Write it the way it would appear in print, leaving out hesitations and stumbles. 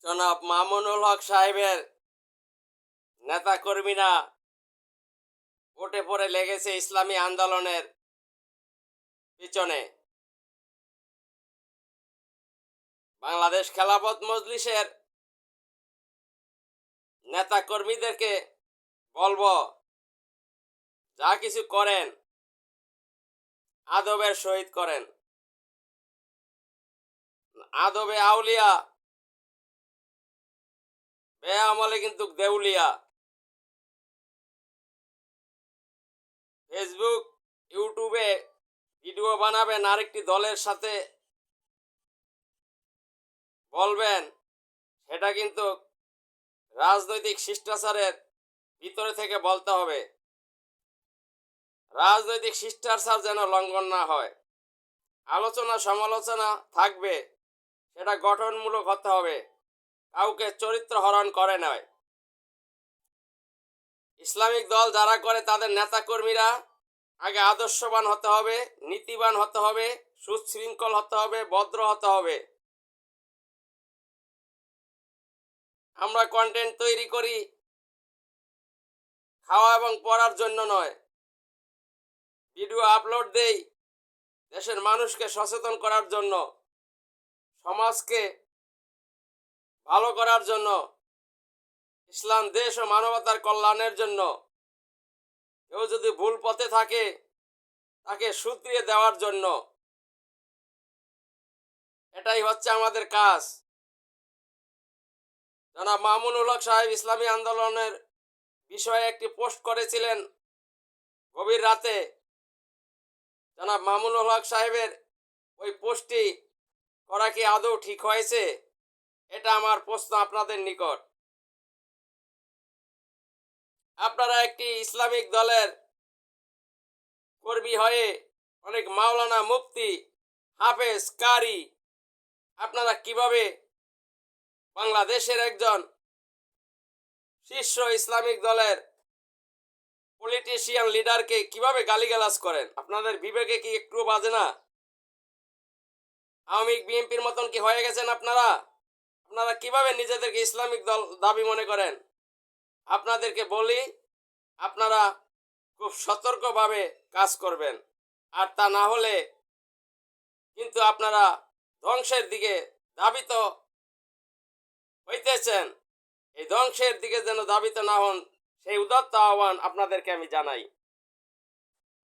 জনাব মামুনুল হক সাহেবের নেতাকর্মীরা উঠে পড়ে লেগেছে ইসলামী আন্দোলনের পিছনে। বাংলাদেশ খেলাফত মজলিসের নেতাকর্মীদেরকে বলবো, যা কিছু করেন আদবের সহিত করেন। আদবে আউলিয়া বেআমলে কিন্তু দেউলিয়া। ফেসবুক ইউটিউবে ভিডিও বানাবেন, আরেকটি দলের সাথে বলবেন, সেটা কিন্তু রাজনৈতিক শিষ্টাচারের ভিতরে থেকে বলতে হবে। রাজনৈতিক শিষ্টাচার যেন লঙ্ঘন না হয়। আলোচনা সমালোচনা থাকবে, সেটা গঠনমূলক হতে হবে, কাউকে চরিত্র হরণ করে নয়। ইসলামিক দল যারা করে তাদের নেতাকর্মীরা আগে আদর্শবান হতে হবে, নীতিবান হতে হবে, সুশৃঙ্খল হতে হবে, ভদ্র হতে হবে। আমরা কন্টেন্ট তৈরি করি খাওয়া এবং পড়ার জন্য নয়, ভিডিও আপলোড দেই দেশের মানুষকে সচেতন করার জন্য, সমাজকে ভালো করার জন্য, ইসলাম দেশ ও মানবতার কল্যাণের জন্য। কেউ যদি ভুল পথে থাকে তাকে শুধরিয়ে দেওয়ার জন্য। এটাই হচ্ছে আমাদের কাজ। জনাব মামুনুল হক সাহেব ইসলামী আন্দোলনের বিষয়ে একটি পোস্ট করেছিলেন গভীর রাতে। জনাব মামুনুল হক সাহেবের ওই পোস্টটি করা কি আদৌ ঠিক হয়েছে? এটা আমার প্রশ্ন আপনাদের নিকট। আপনারা একটি ইসলামিক দলের কর্মী হয়ে অনেক মাওলানা, মুফতি, হাফেজ, কারি, আপনারা কিভাবে বাংলাদেশের একজন শীর্ষ ইসলামিক দলের পলিটিশিয়ান লিডারকে কিভাবে গালিগালাজ করেন? আপনাদের বিবেকে কি একটু বাজে না? আওয়ামী লীগ, বিএনপির মতন কি হয়ে গেছেন আপনারা? আপনারা কিভাবে নিজেদেরকে ইসলামিক দল দাবি মনে করেন? আপনাদেরকে বলি, আপনারা খুব সতর্কভাবে কাজ করবেন, আর তা না হলে কিন্তু আপনারা ধ্বংসের দিকে ধাবিত হইতেছেন। এই ধ্বংসের দিকে যেন ধাবিত না হন, সেই উদাত্ত আহ্বান আপনাদেরকে আমি জানাই।